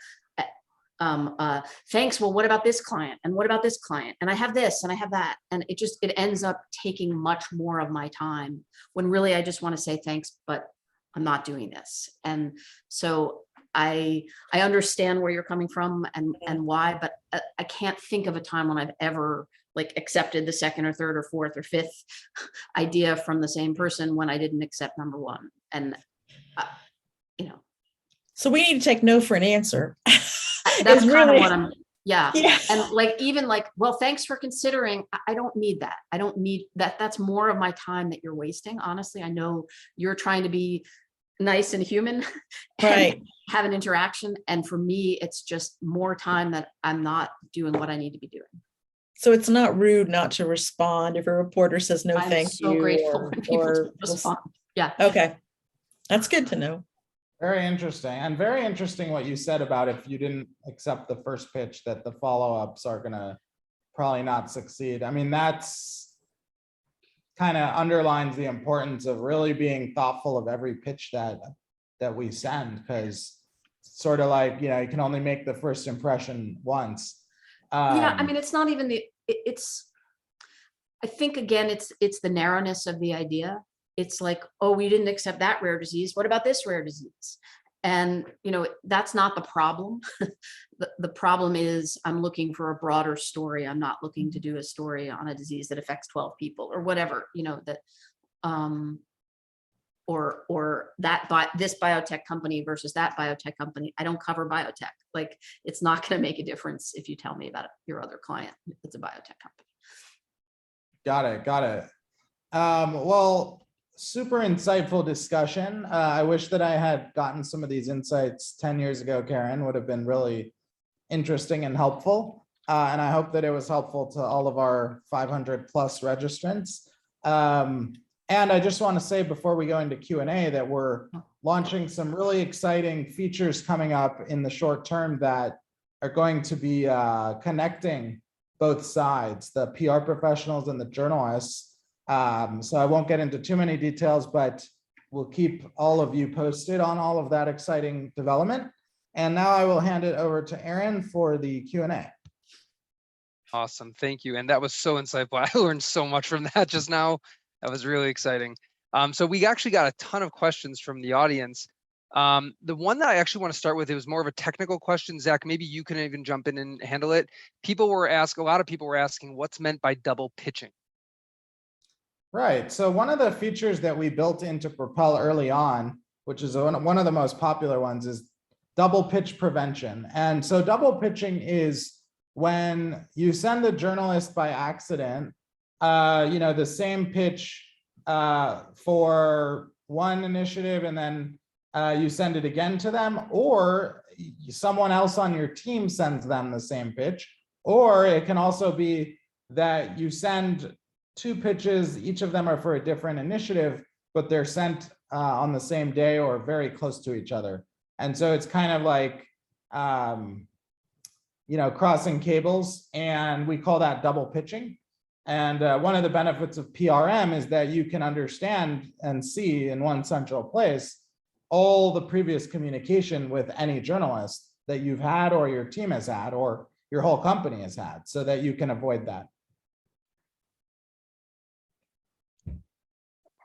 thanks. Well, what about this client? And what about this client? And I have this and I have that. And it ends up taking much more of my time, when really I just want to say thanks, but I'm not doing this. And so I understand where you're coming from and why, but I can't think of a time when I've ever accepted the second or third or fourth or fifth idea from the same person when I didn't accept number 1. And so we need to take no for an answer. That's kind really of what I'm, yeah. Yes. And well, thanks for considering. I don't need that. I don't need that. That's more of my time that you're wasting. Honestly, I know you're trying to be nice and human, right, and have an interaction. And for me, it's just more time that I'm not doing what I need to be doing. So it's not rude not to respond if a reporter says no, I'm thank so you. grateful when people respond. Yeah. Okay. That's good to know. Very interesting. And very interesting what you said about if you didn't accept the first pitch, that the follow-ups are gonna probably not succeed. I mean, that's kind of underlines the importance of really being thoughtful of every pitch that we send, because sort of like, you can only make the first impression once. Yeah, I mean, it's not even I think again, it's the narrowness of the idea. It's like, oh, we didn't accept that rare disease. What about this rare disease? And, that's not the problem. The problem is I'm looking for a broader story. I'm not looking to do a story on a disease that affects 12 people or whatever, that, or this biotech company versus that biotech company. I don't cover biotech. It's not going to make a difference if you tell me about your other client. It's a biotech company. Got it. Well, super insightful discussion. I wish that I had gotten some of these insights 10 years ago, Karen. Would have been really interesting and helpful. And I hope that it was helpful to all of our 500 plus registrants. And I just want to say before we go into Q&A that we're launching some really exciting features coming up in the short term that are going to be connecting both sides, the PR professionals and the journalists. So I won't get into too many details, but we'll keep all of you posted on all of that exciting development. And now I will hand it over to Aaron for the Q&A. Awesome, thank you. And that was so insightful. I learned so much from that just now. That was really exciting. So we actually got a ton of questions from the audience. The one that I actually want to start with, it was more of a technical question. Zach, maybe you can even jump in and handle it. A lot of people were asking what's meant by double pitching. Right. So one of the features that we built into Propel early on, which is one of the most popular ones, is double pitch prevention. And so double pitching is when you send a journalist by accident, the same pitch for one initiative, and then you send it again to them, or someone else on your team sends them the same pitch. Or it can also be that you send 2 pitches, each of them are for a different initiative, but they're sent on the same day or very close to each other. And so it's kind of like, crossing cables, and we call that double pitching. And one of the benefits of PRM is that you can understand and see in one central place all the previous communication with any journalist that you've had, or your team has had, or your whole company has had, so that you can avoid that.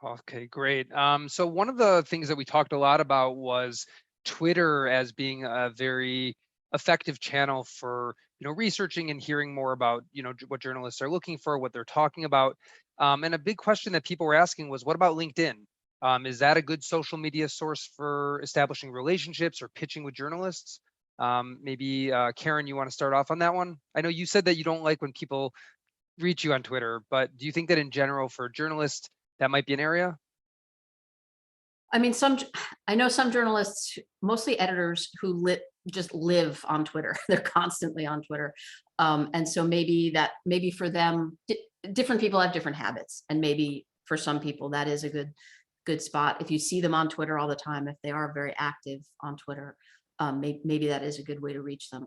Okay, great. So one of the things that we talked a lot about was Twitter as being a very effective channel for researching and hearing more about what journalists are looking for, what they're talking about. And a big question that people were asking was, what about LinkedIn? Is that a good social media source for establishing relationships or pitching with journalists? Maybe Karen, you want to start off on that one? I know you said that you don't like when people reach you on Twitter, but do you think that in general for journalists that might be an area? I mean, I know some journalists, mostly editors, who just live on Twitter. They're constantly on Twitter. And so maybe for them, different people have different habits. And maybe for some people that is a good spot. If you see them on Twitter all the time, if they are very active on Twitter, maybe that is a good way to reach them.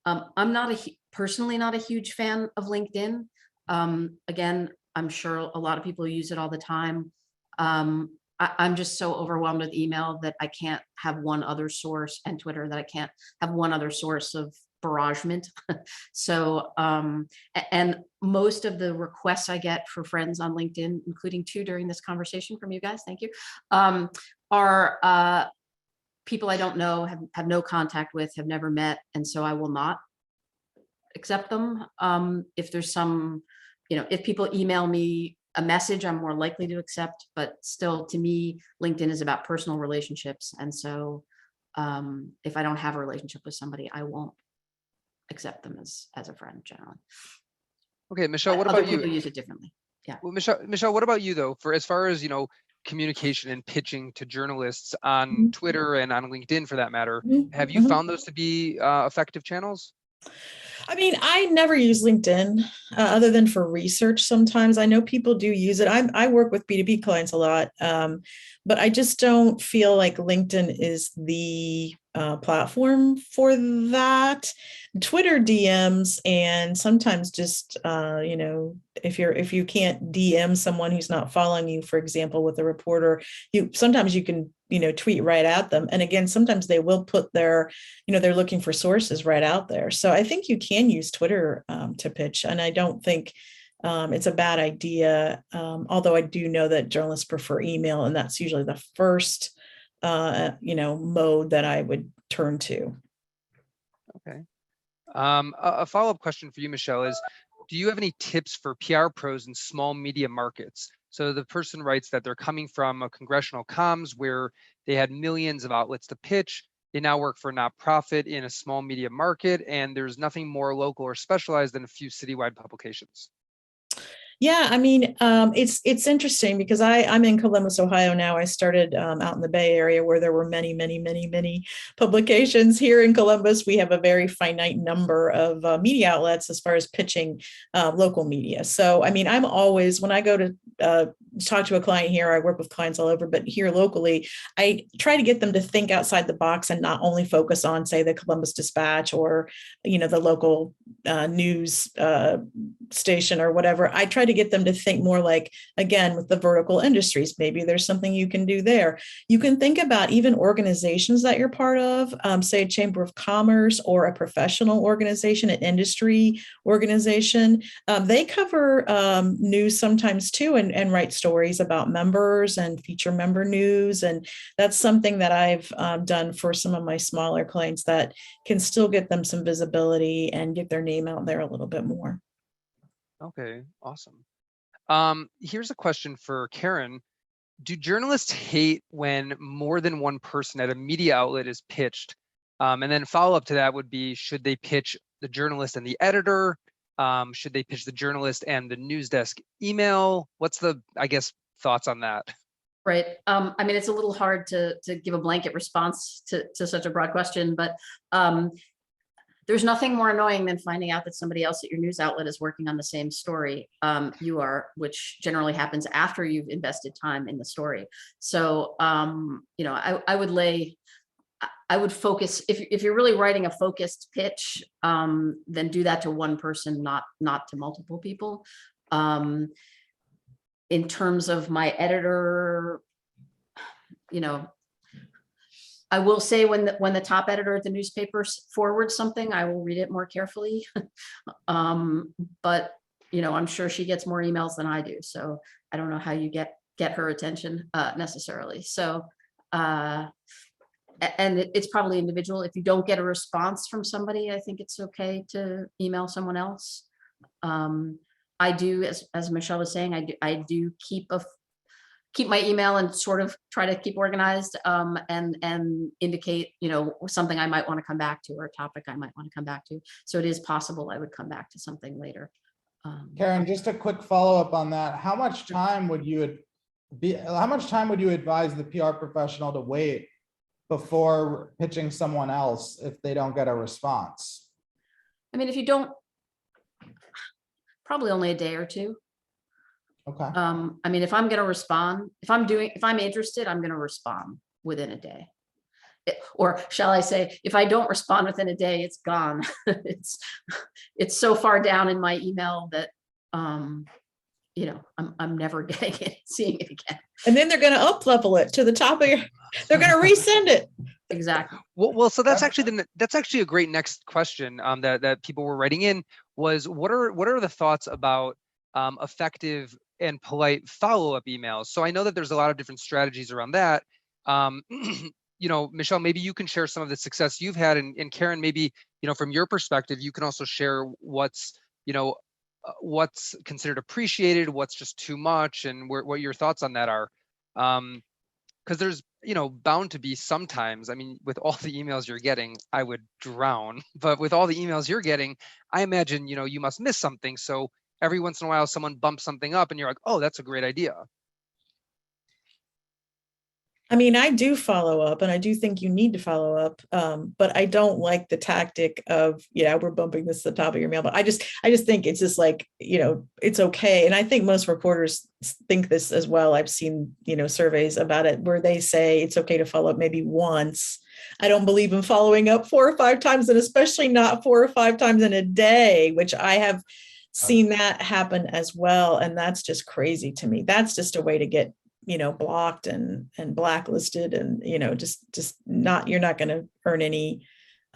I'm personally not a huge fan of LinkedIn. Again, I'm sure a lot of people use it all the time. I'm just so overwhelmed with email that I can't have one other source, and Twitter, that I can't have one other source of barragement. So, and most of the requests I get for friends on LinkedIn, including 2 during this conversation from you guys, thank you, are people I don't know, have no contact with, have never met, and so I will not accept them. If there's some, if people email me a message, I'm more likely to accept, but still, to me, LinkedIn is about personal relationships. And so if I don't have a relationship with somebody, I won't accept them as a friend generally. Okay, Michelle, what Other about you? people use it differently. Yeah. Well, Michelle, what about you though? For as far as communication and pitching to journalists on Mhm. Twitter and on LinkedIn, for that matter, Mhm, have you mhm. found those to be effective channels? I mean, I never use LinkedIn other than for research. Sometimes I know people do use it. I work with B2B clients a lot, but I just don't feel like LinkedIn is the platform for that. Twitter DMs, and sometimes just if you can't DM someone who's not following you, for example, with a reporter, sometimes you can tweet right at them. And again, sometimes they will put their they're looking for sources right out there. So I think you can use Twitter to pitch, and I don't think it's a bad idea. Although I do know that journalists prefer email, and that's usually the first mode that I would turn to. Okay. A follow-up question for you, Michelle, is do you have any tips for PR pros in small media markets? So the person writes that they're coming from a congressional comms where they had millions of outlets to pitch. They now work for a nonprofit in a small media market, and there's nothing more local or specialized than a few citywide publications. Yeah, I mean, it's interesting because I'm in Columbus, Ohio now. I started out in the Bay Area where there were many publications. Here in Columbus, we have a very finite number of media outlets as far as pitching local media. So, I mean, I'm always, when I go to talk to a client here, I work with clients all over, but here locally, I try to get them to think outside the box and not only focus on, say, the Columbus Dispatch or, the local news station or whatever. I try to get them to think more like, again, with the vertical industries, maybe there's something you can do there. You can think about even organizations that you're part of, say a chamber of commerce or a professional organization, an industry organization. They cover news sometimes too, and write stories about members and feature member news. And that's something that I've done for some of my smaller clients that can still get them some visibility and get their name out there a little bit more. Okay, awesome. Here's a question for Karen. Do journalists hate when more than one person at a media outlet is pitched? And then follow up to that would be, should they pitch the journalist and the editor? Should they pitch the journalist and the news desk email? What's the, I guess, thoughts on that? Right. I mean, it's a little hard to give a blanket response to such a broad question, but there's nothing more annoying than finding out that somebody else at your news outlet is working on the same story you are, which generally happens after you've invested time in the story. So, you know, I would focus, if you're really writing a focused pitch, then do that to one person, not to multiple people. In terms of my editor, you know, I will say when the top editor at the newspaper forwards something, I will read it more carefully. But you know, I'm sure she gets more emails than I do, so I don't know how you get her attention necessarily. So, and it's probably individual. If you don't get a response from somebody, I think it's okay to email someone else. I do, as Michelle was saying, I do keep my email and sort of try to keep organized, and indicate, you know, something I might want to come back to, or a topic I might want to come back to. So it is possible I would come back to something later. Karen, just a quick follow-up on that. How much time would you advise the PR professional to wait before pitching someone else if they don't get a response? I mean, if you don't, probably only a day or two. Okay. I mean, if I'm going to respond, if I'm interested, I'm going to respond within a day. Or shall I say, if I don't respond within a day, it's gone. It's so far down in my email that, you know, I'm never getting it, seeing it again. And then they're going to up-level it to the top of your, they're going to resend it. Exactly. Well, so that's actually a great next question that people were writing in, was what are the thoughts about effective and polite follow-up emails? So I know that there's a lot of different strategies around that. You know, Michelle, maybe you can share some of the success you've had, and Karen, maybe, you know, from your perspective, you can also share what's considered appreciated, what's just too much, and what your thoughts on that are. Because there's, you know, bound to be sometimes, I mean, with all the emails you're getting, I would drown, but with all the emails you're getting, I imagine, you know, you must miss something. So every once in a while, someone bumps something up and you're like, oh, that's a great idea. I mean, I do follow up, and I do think you need to follow up, but I don't like the tactic of, yeah, we're bumping this to the top of your mail. But I just think it's just like, you know, it's okay. And I think most reporters think this as well. I've seen, you know, surveys about it where they say it's okay to follow up maybe once. I don't believe in following up 4 or 5 times, and especially not 4 or 5 times in a day, which I have seen that happen as well. And that's just crazy to me. That's just a way to get, you know, blocked and blacklisted, and, you know, just not, you're not going to earn any,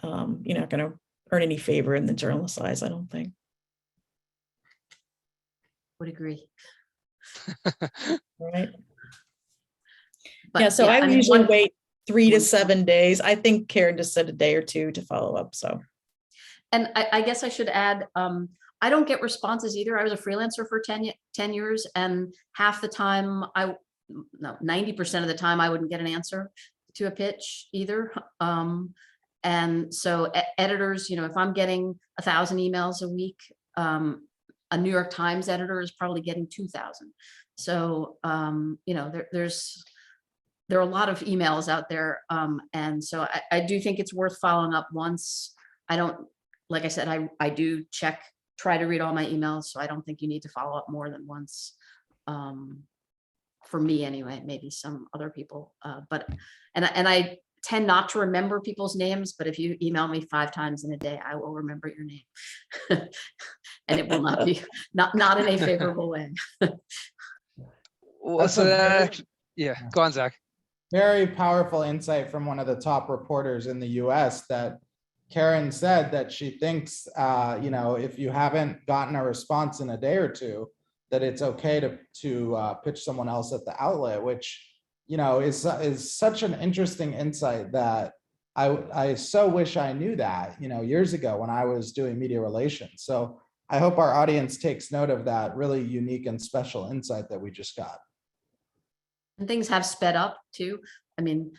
you're not going to earn any favor in the journalist's eyes, I don't think. Would agree. Right. But Yeah. So yeah, I mean, usually wait 3 to 7 days. I think Karen just said a day or 2 to follow up. So. And I guess I should add, I don't get responses either. I was a freelancer for 10 years, and half the time 90% of the time I wouldn't get an answer to a pitch either. And so editors, you know, if I'm getting 1,000 emails a week, a New York Times editor is probably getting 2,000. So, you know, there are a lot of emails out there. And so I do think it's worth following up once. I don't, like I said, I do try to read all my emails. So I don't think you need to follow up more than once. For me anyway, maybe some other people, but I tend not to remember people's names, but if you email me 5 times in a day, I will remember your name. And it will not be not in a favorable way. Well, so yeah, go on, Zach. Very powerful insight from one of the top reporters in the US, that Karen said that she thinks, you know, if you haven't gotten a response in a day or 2, that it's okay to pitch someone else at the outlet, which, you know, is such an interesting insight that I so wish I knew that, you know, years ago when I was doing media relations. So I hope our audience takes note of that really unique and special insight that we just got. And things have sped up too. I mean,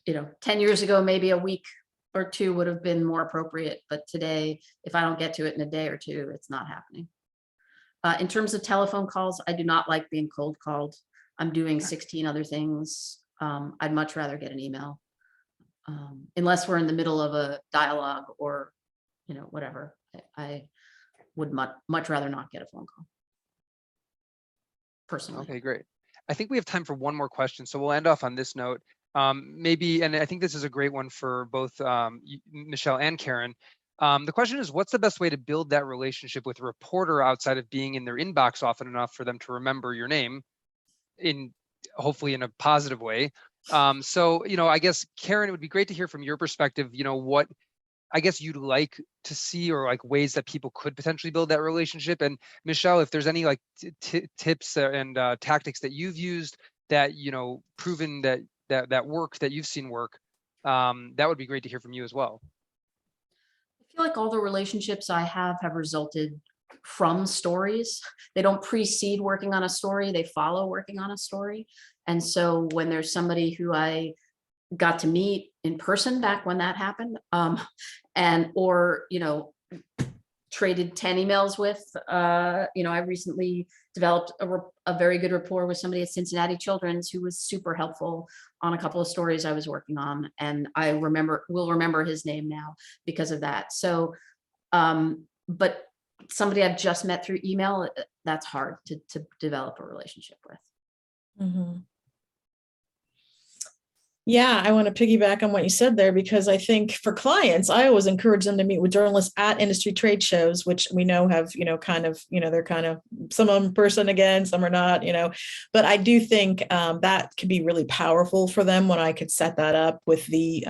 you know, 10 years ago, maybe a week or 2 would have been more appropriate, but today, if I don't get to it in a day or 2, it's not happening. In terms of telephone calls, I do not like being cold called. I'm doing 16 other things. I'd much rather get an email. Unless we're in the middle of a dialogue or, whatever. I would much rather not get a phone call. Personally. Okay, great. I think we have time for one more question, so we'll end off on this note. Maybe, and I think this is a great one for both Michelle and Karen. The question is, what's the best way to build that relationship with a reporter outside of being in their inbox often enough for them to remember your name, hopefully in a positive way? So, I guess, Karen, it would be great to hear from your perspective, what I guess you'd like to see, or like ways that people could potentially build that relationship. And Michelle, if there's any like tips and tactics that you've used that, proven that work, that you've seen work, that would be great to hear from you as well. I feel like all the relationships I have resulted from stories. They don't precede working on a story, they follow working on a story. And so when there's somebody who I got to meet in person back when that happened, or traded 10 emails with, I recently developed a very good rapport with somebody at Cincinnati Children's who was super helpful on a couple of stories I was working on, and I will remember his name now because of that. So but somebody I've just met through email, that's hard to develop a relationship with. Mm-hmm. Yeah, I want to piggyback on what you said there, because I think for clients, I always encourage them to meet with journalists at industry trade shows, which we know have, they're kind of, some of them in person again, some are not, but I do think that could be really powerful for them when I could set that up with the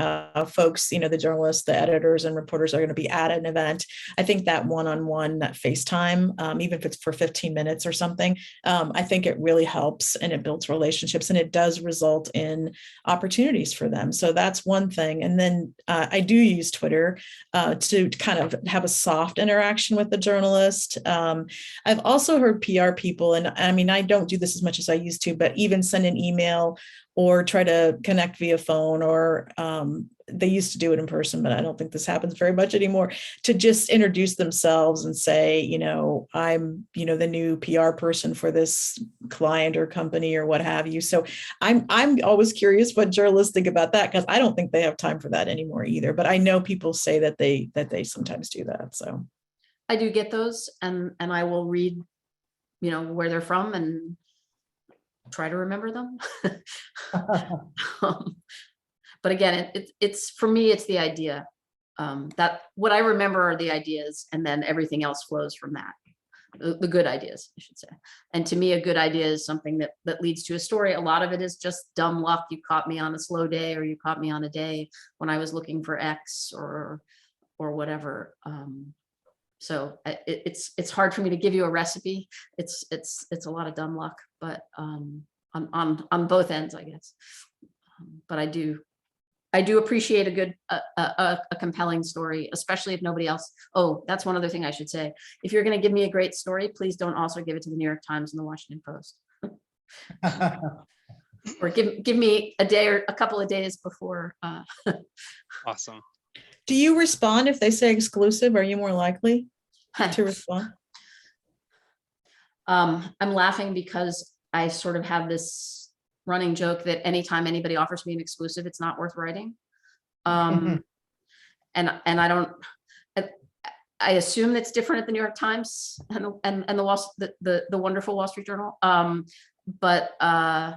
folks, the journalists, the editors and reporters are going to be at an event. I think that one-on-one, that FaceTime, even if it's for 15 minutes or something, I think it really helps and it builds relationships and it does result in opportunities for them. So that's one thing. And then I do use Twitter to kind of have a soft interaction with the journalist. I've also heard PR people, and I mean, I don't do this as much as I used to, but even send an email or try to connect via phone, or they used to do it in person, but I don't think this happens very much anymore, to just introduce themselves and say, I'm, the new PR person for this client or company or what have you. So I'm always curious what journalists think about that, because I don't think they have time for that anymore either. But I know people say that they sometimes do that. So I do get those, and I will read, where they're from and try to remember them. But again, it's for me, it's the idea that what I remember are the ideas, and then everything else flows from that. The good ideas, I should say. And to me, a good idea is something that leads to a story. A lot of it is just dumb luck. You caught me on a slow day, or you caught me on a day when I was looking for X or whatever. So it's hard for me to give you a recipe. It's a lot of dumb luck, but on both ends, I guess. But I do appreciate a good, a compelling story, especially if nobody else. Oh, that's one other thing I should say. If you're going to give me a great story, please don't also give it to the New York Times and the Washington Post. Or give me a day or a couple of days before. Awesome. Do you respond if they say exclusive? Are you more likely to respond? I'm laughing because I sort of have this running joke that anytime anybody offers me an exclusive, it's not worth writing. And I don't. I assume that's different at the New York Times and the wonderful Wall Street Journal. But I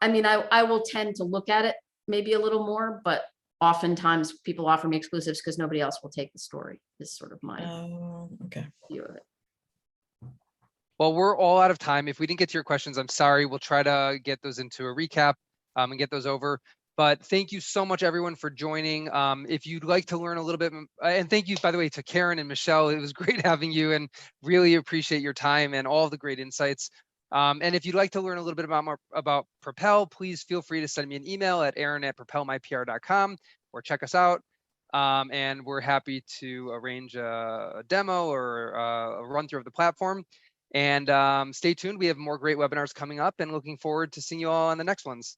mean, I will tend to look at it maybe a little more, but oftentimes people offer me exclusives because nobody else will take the story, is sort of my view of it. Well, we're all out of time. If we didn't get to your questions, I'm sorry. We'll try to get those into a recap and get those over. But thank you so much, everyone, for joining. If you'd like to learn a little bit, and thank you, by the way, to Karen and Michelle. It was great having you, and really appreciate your time and all the great insights. And if you'd like to learn a little bit more about Propel, please feel free to send me an email at aaron@propelmypr.com or check us out. And we're happy to arrange a demo or a run through of the platform. And stay tuned. We have more great webinars coming up, and looking forward to seeing you all on the next ones.